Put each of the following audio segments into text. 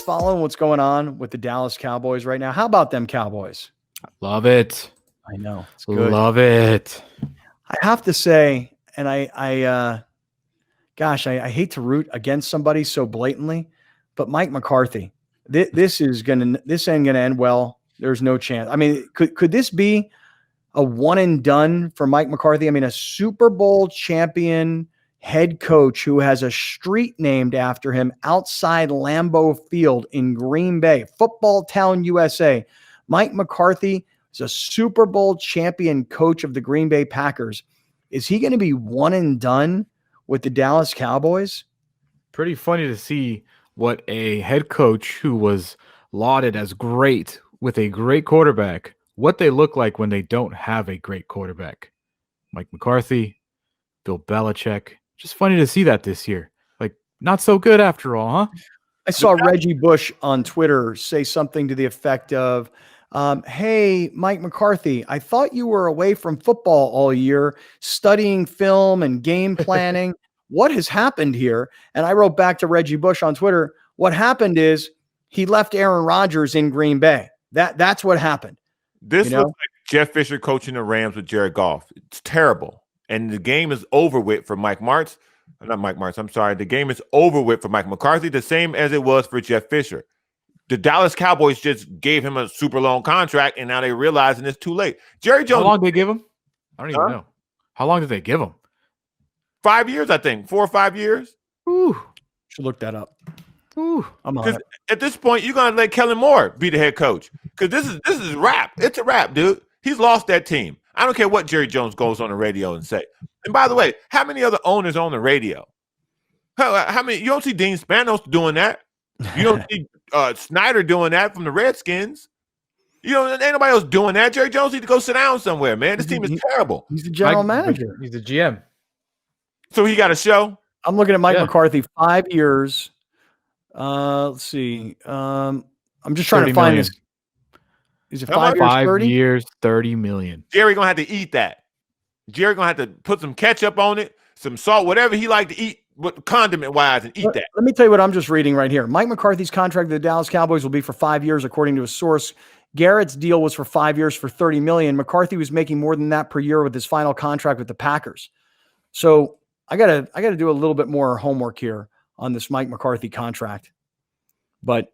following what's going on with the Dallas Cowboys right now? How about them Cowboys? Love it. I know. It's good. Love it. I have to say, and I hate to root against somebody so blatantly, but Mike McCarthy, this ain't gonna end well. There's no chance. I mean, could this be a one and done for Mike McCarthy? I mean, a Super Bowl champion head coach who has a street named after him outside Lambeau Field in Green Bay, football town, USA. Mike McCarthy is a Super Bowl champion coach of the Green Bay Packers. Is he going to be one and done with the Dallas Cowboys? Pretty funny to see what a head coach who was lauded as great with a great quarterback, what they look like when they don't have a great quarterback. Mike McCarthy, Bill Belichick. Just funny to see that this year. Like, not so good after all, huh? I saw Reggie Bush on Twitter say something to the effect of, hey, Mike McCarthy, I thought you were away from football all year, studying film and game planning. What has happened here? And I wrote back to Reggie Bush on Twitter, what happened is he left Aaron Rodgers in Green Bay. That's what happened. This looks like Jeff Fisher coaching the Rams with Jared Goff. It's terrible. And the game is over with for Mike Martz. Not Mike Martz, I'm sorry. The game is over with for Mike McCarthy, the same as it was for Jeff Fisher. The Dallas Cowboys just gave him a super long contract, and now they realizing it's too late. Jerry Jones. How long did they give him? I don't even know. How long did they give him? 5 years, I think. 4 or 5 years. Ooh. Should look that up. Ooh. I'm on it. At this point, you're gonna let Kellen Moore be the head coach. Because this is rap. It's a rap, dude. He's lost that team. I don't care what Jerry Jones goes on the radio and say. And by the way, how many other owners on the radio? How many? You don't see Dean Spanos doing that. You don't see Snyder doing that from the Redskins. You know, ain't nobody else doing that. Jerry Jones needs to go sit down somewhere, man. This team is terrible. He's the general manager. He's the GM. So he got a show? I'm looking at Mike McCarthy, 5 years. Let's see. I'm just trying to find this. Is it 5 years, 30? 5 years, 30 million. Jerry going to have to eat that. Jerry going to have to put some ketchup on it, some salt, whatever he like to eat, condiment-wise, and eat that. Let me tell you what I'm just reading right here. Mike McCarthy's contract with the Dallas Cowboys will be for 5 years, according to a source. Garrett's deal was for 5 years for $30 million. McCarthy was making more than that per year with his final contract with the Packers. So I gotta do a little bit more homework here on this Mike McCarthy contract. But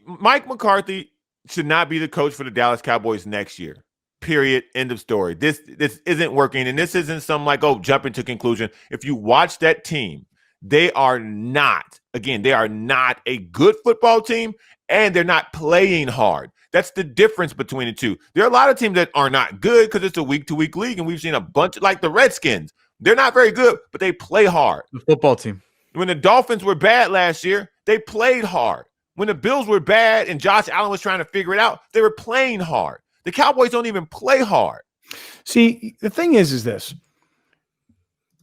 Mike McCarthy should not be the coach for the Dallas Cowboys next year. Period. End of story. This isn't working, and this isn't some jumping to conclusion. If you watch that team, they are not a good football team, and they're not playing hard. That's the difference between the two. There are a lot of teams that are not good because it's a week-to-week league, and we've seen a bunch like the Redskins. They're not very good, but they play hard. The football team. When the Dolphins were bad last year, they played hard. When the Bills were bad and Josh Allen was trying to figure it out, they were playing hard. The Cowboys don't even play hard. See, the thing is this.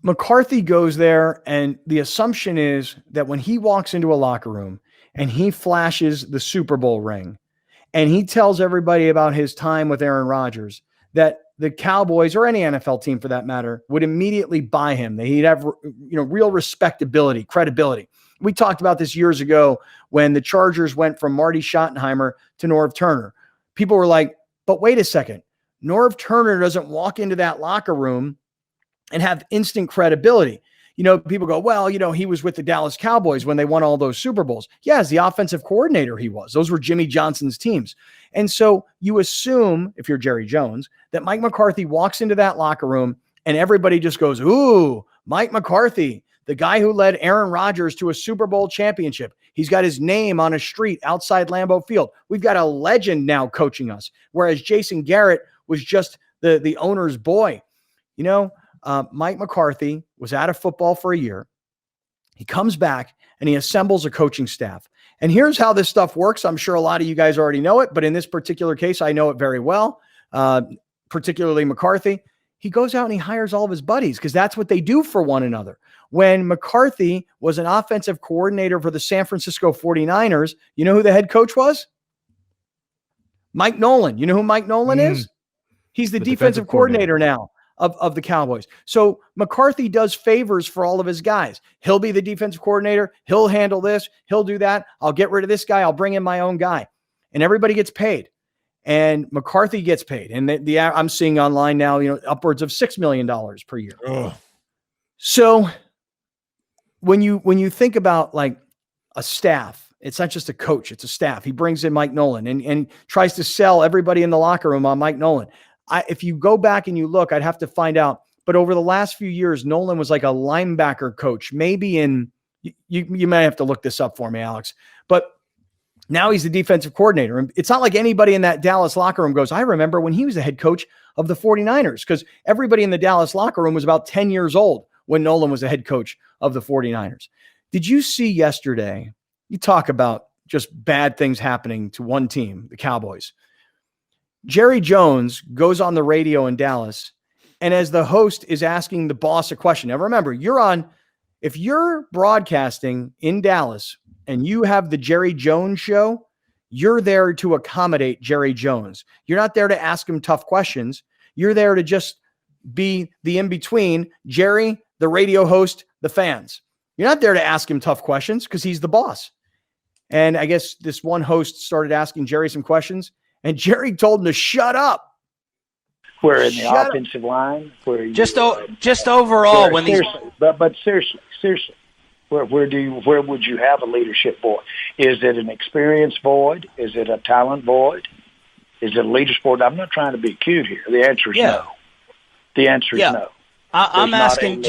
McCarthy goes there, and the assumption is that when he walks into a locker room and he flashes the Super Bowl ring and he tells everybody about his time with Aaron Rodgers, that the Cowboys, or any NFL team for that matter, would immediately buy him. He'd have real respectability, credibility. We talked about this years ago when the Chargers went from Marty Schottenheimer to Norv Turner. People were like, but wait a second. Norv Turner doesn't walk into that locker room and have instant credibility. People go, well, he was with the Dallas Cowboys when they won all those Super Bowls. Yeah, as the offensive coordinator, he was. Those were Jimmy Johnson's teams. And so you assume, if you're Jerry Jones, that Mike McCarthy walks into that locker room and everybody just goes, ooh, Mike McCarthy, the guy who led Aaron Rodgers to a Super Bowl championship. He's got his name on a street outside Lambeau Field. We've got a legend now coaching us, whereas Jason Garrett was just the owner's boy. Mike McCarthy was out of football for a year. He comes back and he assembles a coaching staff. And here's how this stuff works. I'm sure a lot of you guys already know it, but in this particular case, I know it very well, particularly McCarthy. He goes out and he hires all of his buddies because that's what they do for one another. When McCarthy was an offensive coordinator for the San Francisco 49ers, you know who the head coach was? Mike Nolan. You know who Mike Nolan is? He's the defensive coordinator now of the Cowboys. So McCarthy does favors for all of his guys. He'll be the defensive coordinator. He'll handle this. He'll do that. I'll get rid of this guy. I'll bring in my own guy. And everybody gets paid. And McCarthy gets paid. And I'm seeing online now, upwards of $6 million per year. Ugh. So when you think about like a staff, it's not just a coach, it's a staff. He brings in Mike Nolan and tries to sell everybody in the locker room on Mike Nolan. If you go back and you look, I'd have to find out. But over the last few years, Nolan was like a linebacker coach, maybe you may have to look this up for me, Alex. But now he's the defensive coordinator. And it's not like anybody in that Dallas locker room goes, I remember when he was the head coach of the 49ers, because everybody in the Dallas locker room was about 10 years old when Nolan was the head coach of the 49ers. Did you see yesterday, you talk about just bad things happening to one team, the Cowboys. Jerry Jones goes on the radio in Dallas, and as the host is asking the boss a question. Now remember, if you're broadcasting in Dallas and you have the Jerry Jones show, you're there to accommodate Jerry Jones. You're not there to ask him tough questions. You're there to just be the in-between Jerry, the radio host, the fans. You're not there to ask him tough questions because he's the boss. And I guess this one host started asking Jerry some questions, and Jerry told him to shut up. Where in the offensive line? Where just overall when these. But seriously, where would you have a leadership void? Is it an experience void? Is it a talent void? Is it a leadership void? I'm not trying to be cute here. The answer is no. The answer is no. I'm asking.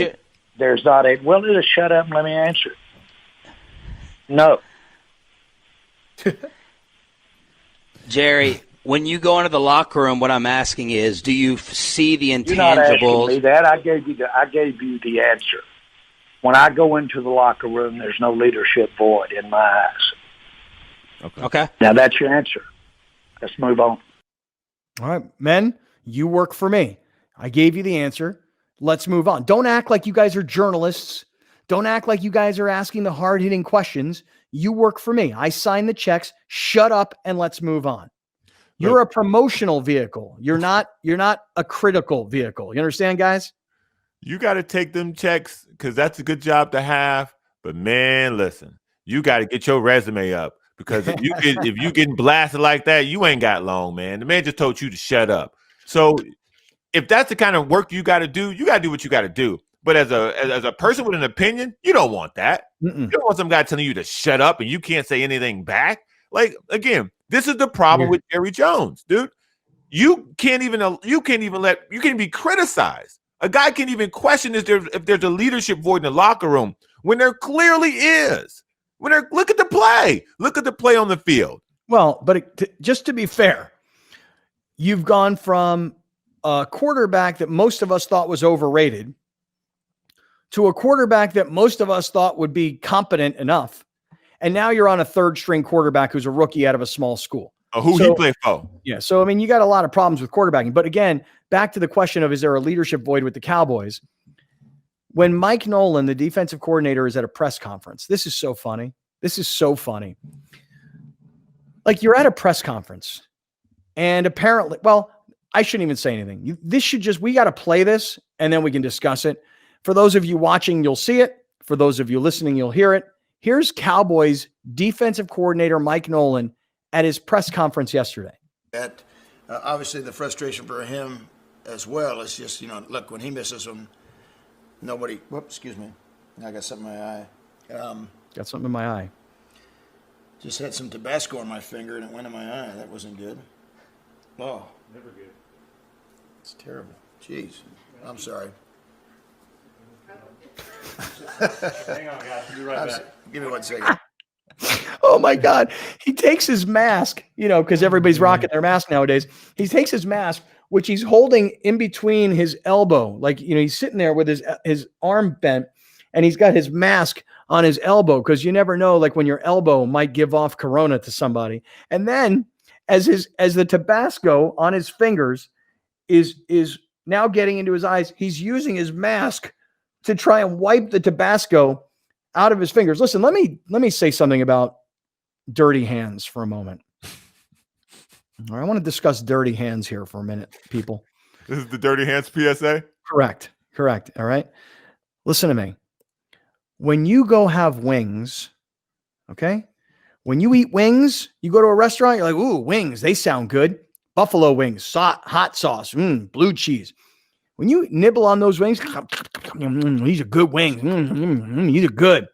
There's not a. Well, just shut up and let me answer. No. Jerry, when you go into the locker room, what I'm asking is, do you see the intangibles? You're not asking me that. I gave you the answer. When I go into the locker room, there's no leadership void in my eyes. Okay. Now that's your answer. Let's move on. All right, men, you work for me. I gave you the answer. Let's move on. Don't act like you guys are journalists. Don't act like you guys are asking the hard-hitting questions. You work for me. I sign the checks. Shut up and let's move on. You're a promotional vehicle. You're not a critical vehicle. You understand, guys? You got to take them checks because that's a good job to have. But man, listen, you got to get your resume up because if you getting blasted like that, you ain't got long, man. The man just told you to shut up. So if that's the kind of work you got to do what you got to do. But as a person with an opinion, you don't want that. You don't want some guy telling you to shut up and you can't say anything back. Like, again, this is the problem with Jerry Jones, dude. You can't even be criticized. A guy can't even question if there's a leadership void in the locker room when there clearly is. Look at the play. Look at the play on the field. Well, but just to be fair, you've gone from a quarterback that most of us thought was overrated to a quarterback that most of us thought would be competent enough. And now you're on a third string quarterback who's a rookie out of a small school. He played for? Yeah. So, I mean, you got a lot of problems with quarterbacking. But again, back to the question of, is there a leadership void with the Cowboys? When Mike Nolan, the defensive coordinator, is at a press conference, this is so funny. Like, you're at a press conference and apparently, well, I shouldn't even say anything. We got to play this and then we can discuss it. For those of you watching, you'll see it. For those of you listening, you'll hear it. Here's Cowboys defensive coordinator Mike Nolan at his press conference yesterday. Obviously, the frustration for him as well is just, look, when he misses them, nobody. Whoops, excuse me. I got something in my eye. Got something in my eye. Just had some Tabasco on my finger and it went in my eye. That wasn't good. Oh, Never good. it's terrible. Jeez, I'm sorry. Hang on, guys. I'll be right back. Give me 1 second. Oh my God. He takes his mask, because everybody's rocking their mask nowadays. He takes his mask, which he's holding in between his elbow. Like, he's sitting there with his arm bent and he's got his mask on his elbow because you never know, like when your elbow might give off corona to somebody. And then as the Tabasco on his fingers is now getting into his eyes, he's using his mask to try and wipe the Tabasco out of his fingers. Listen, let me say something about dirty hands for a moment. All right, I want to discuss dirty hands here for a minute, people. This is the Dirty Hands PSA? Correct. All right. Listen to me. When you go have wings, okay? When you eat wings, you go to a restaurant, you're like, ooh, wings, they sound good. Buffalo wings, hot sauce, blue cheese. When you nibble on those wings, these are good wings. These are good.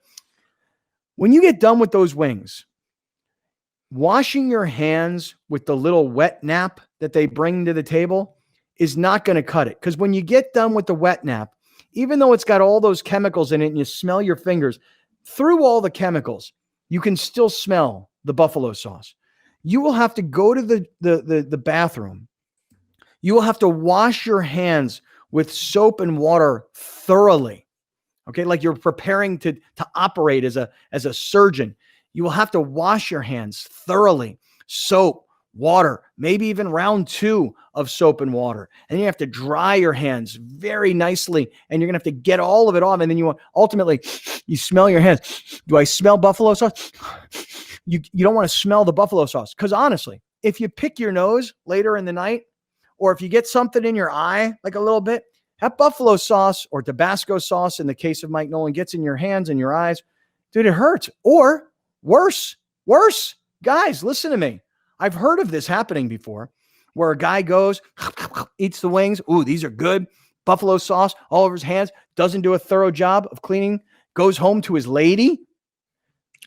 When you get done with those wings, washing your hands with the little wet nap that they bring to the table is not going to cut it. Because when you get done with the wet nap, even though it's got all those chemicals in it and you smell your fingers, through all the chemicals, you can still smell the buffalo sauce. You will have to go to the bathroom. You will have to wash your hands with soap and water thoroughly. Okay, like you're preparing to operate as a surgeon. You will have to wash your hands thoroughly. Soap, water, maybe even round 2 of soap and water. And you have to dry your hands very nicely, and you're going to have to get all of it off. And then ultimately, you smell your hands. Do I smell buffalo sauce? You don't want to smell the buffalo sauce. Because honestly, if you pick your nose later in the night, or if you get something in your eye, like a little bit, that buffalo sauce or Tabasco sauce, in the case of Mike Nolan, gets in your hands and your eyes. Dude, it hurts. Or worse. Guys, listen to me. I've heard of this happening before, where a guy goes, eats the wings. Ooh, these are good. Buffalo sauce all over his hands. Doesn't do a thorough job of cleaning. Goes home to his lady.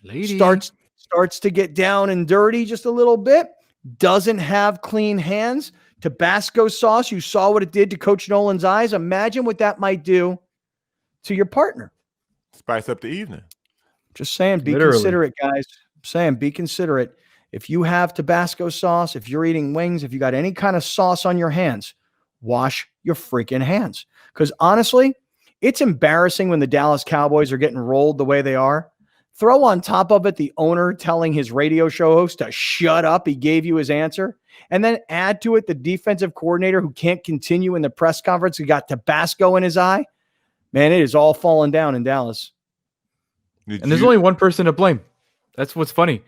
Starts to get down and dirty just a little bit. Doesn't have clean hands. Tabasco sauce. You saw what it did to Coach Nolan's eyes. Imagine what that might do to your partner. Spice up the evening. Just saying, be considerate, guys. Be considerate. If you have Tabasco sauce, if you're eating wings, if you got any kind of sauce on your hands, wash your freaking hands. Because honestly, it's embarrassing when the Dallas Cowboys are getting rolled the way they are. Throw on top of it the owner telling his radio show host to shut up. He gave you his answer. And then add to it the defensive coordinator who can't continue in the press conference. He got Tabasco in his eye. Man, it is all falling down in Dallas. And there's only one person to blame. That's what's funny.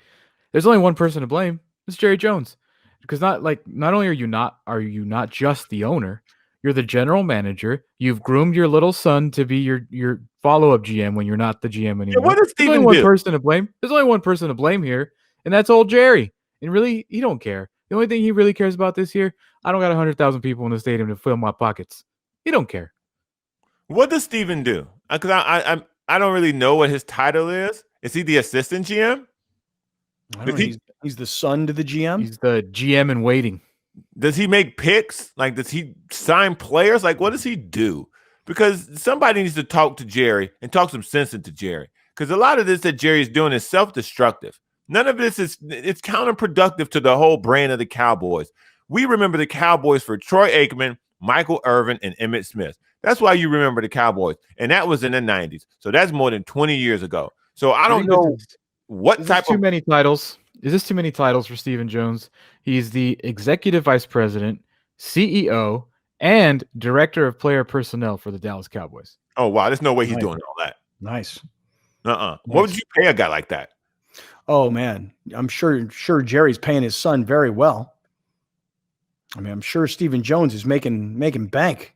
There's only one person to blame. It's Jerry Jones. Because not only are you not just the owner, you're the general manager. You've groomed your little son to be your follow-up GM when you're not the GM anymore. Yeah, what does Steven There's only one person to blame. There's only one person to blame here, and that's old Jerry. And really, he don't care. The only thing he really cares about this year, I don't got 100,000 people in the stadium to fill my pockets. He don't care. What does Steven do? Because I don't really know what his title is. Is he the assistant GM? I don't know. He's the son to the GM. He's the GM in waiting. Does he make picks? Like, does he sign players? Like, what does he do? Because somebody needs to talk to Jerry and talk some sense into Jerry. Because a lot of this that Jerry's doing is self-destructive. None of this it's counterproductive to the whole brand of the Cowboys. We remember the Cowboys for Troy Aikman, Michael Irvin, and Emmitt Smith. That's why you remember the Cowboys. And that was in the 90s. So that's more than 20 years ago. So I don't know what type of... Too many titles. Is this too many titles for Stephen Jones? He's the executive vice president, CEO, and director of player personnel for the Dallas Cowboys. Oh, wow. There's no way he's doing all that. Nice. What would you pay a guy like that? Oh, man. I'm sure Jerry's paying his son very well. I mean, I'm sure Stephen Jones is making bank.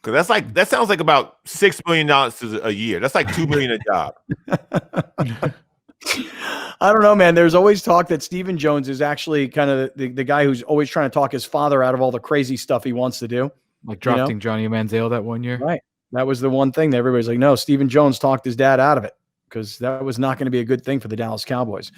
Because that sounds like about $6 million a year. That's like $2 million a job. I don't know, man. There's always talk that Stephen Jones is actually kind of the guy who's always trying to talk his father out of all the crazy stuff he wants to do. Like drafting Johnny Manziel that one year. Right. That was the one thing that everybody's like, no, Stephen Jones talked his dad out of it because that was not going to be a good thing for the Dallas Cowboys.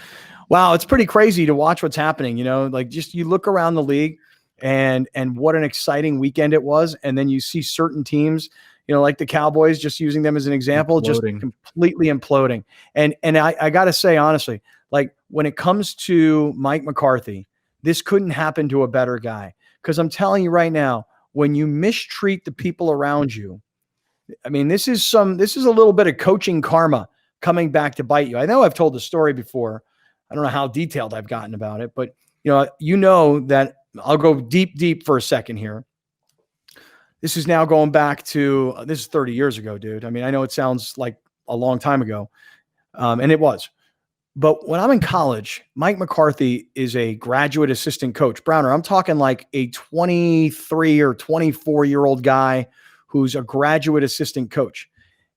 Wow. It's pretty crazy to watch what's happening. Like just you look around the league and what an exciting weekend it was. And then you see certain teams, like the Cowboys, just using them as an example, just completely imploding. And I got to say, honestly, like when it comes to Mike McCarthy, this couldn't happen to a better guy. Because I'm telling you right now, when you mistreat the people around you, I mean, this is a little bit of coaching karma coming back to bite you. I know I've told the story before. I don't know how detailed I've gotten about it, but you know that I'll go deep for a second here. This is now going back to, this is 30 years ago, dude. I mean, I know it sounds like a long time ago, and it was. But when I'm in college, Mike McCarthy is a graduate assistant coach. Browner, I'm talking like a 23 or 24-year-old guy who's a graduate assistant coach.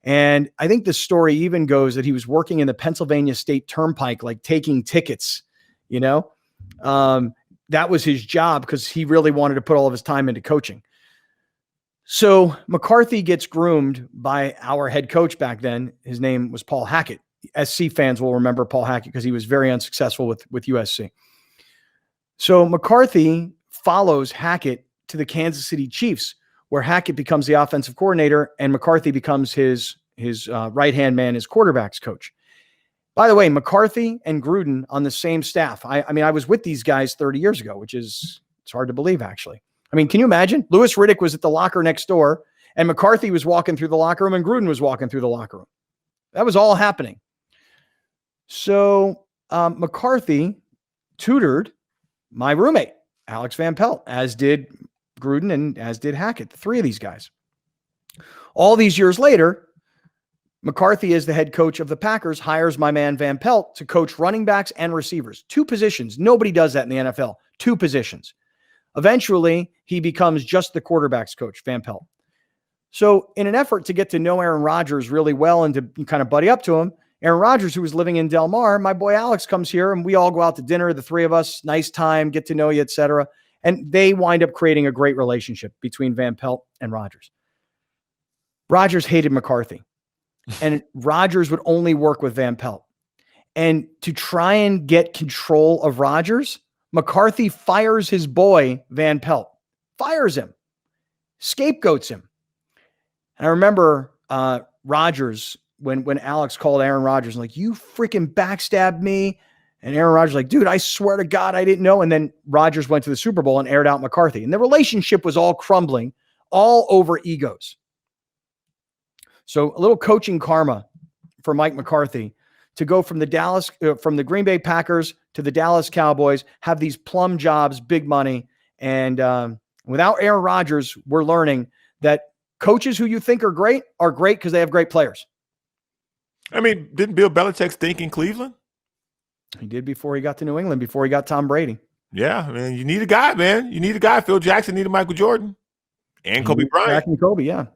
And I think the story even goes that he was working in the Pennsylvania State Turnpike, like taking tickets, that was his job because he really wanted to put all of his time into coaching. So McCarthy gets groomed by our head coach back then. His name was Paul Hackett. SC fans will remember Paul Hackett because he was very unsuccessful with USC. So McCarthy follows Hackett to the Kansas City Chiefs, where Hackett becomes the offensive coordinator and McCarthy becomes his right-hand man, his quarterback's coach. By the way, McCarthy and Gruden on the same staff. I mean, I was with these guys 30 years ago, it's hard to believe, actually. I mean, can you imagine? Louis Riddick was at the locker next door, and McCarthy was walking through the locker room, and Gruden was walking through the locker room. That was all happening. So McCarthy tutored my roommate, Alex Van Pelt, as did Gruden and as did Hackett, the three of these guys. All these years later, McCarthy, as the head coach of the Packers, hires my man Van Pelt to coach running backs and receivers. 2 positions. Nobody does that in the NFL. 2 positions. Eventually, he becomes just the quarterback's coach, Van Pelt. So in an effort to get to know Aaron Rodgers really well and to kind of buddy up to him, Aaron Rodgers, who was living in Del Mar, my boy Alex comes here and we all go out to dinner, the 3 of us, nice time, get to know you, etc. And they wind up creating a great relationship between Van Pelt and Rodgers. Rodgers hated McCarthy, and Rodgers would only work with Van Pelt. And to try and get control of Rodgers, McCarthy fires his boy, Van Pelt, fires him, scapegoats him. And I remember Rodgers, when Alex called Aaron Rodgers, like, you freaking backstabbed me. And Aaron Rodgers like, dude, I swear to God, I didn't know. And then Rodgers went to the Super Bowl and aired out McCarthy. And the relationship was all crumbling, all over egos. So a little coaching karma for Mike McCarthy to go from the Green Bay Packers to the Dallas Cowboys, have these plum jobs, big money. And without Aaron Rodgers, we're learning that coaches who you think are great because they have great players. I mean, didn't Bill Belichick stink in Cleveland? He did before he got to New England, before he got Tom Brady. Yeah, man, you need a guy, man. You need a guy. Phil Jackson needed Michael Jordan and Kobe Bryant. And Kobe, yeah.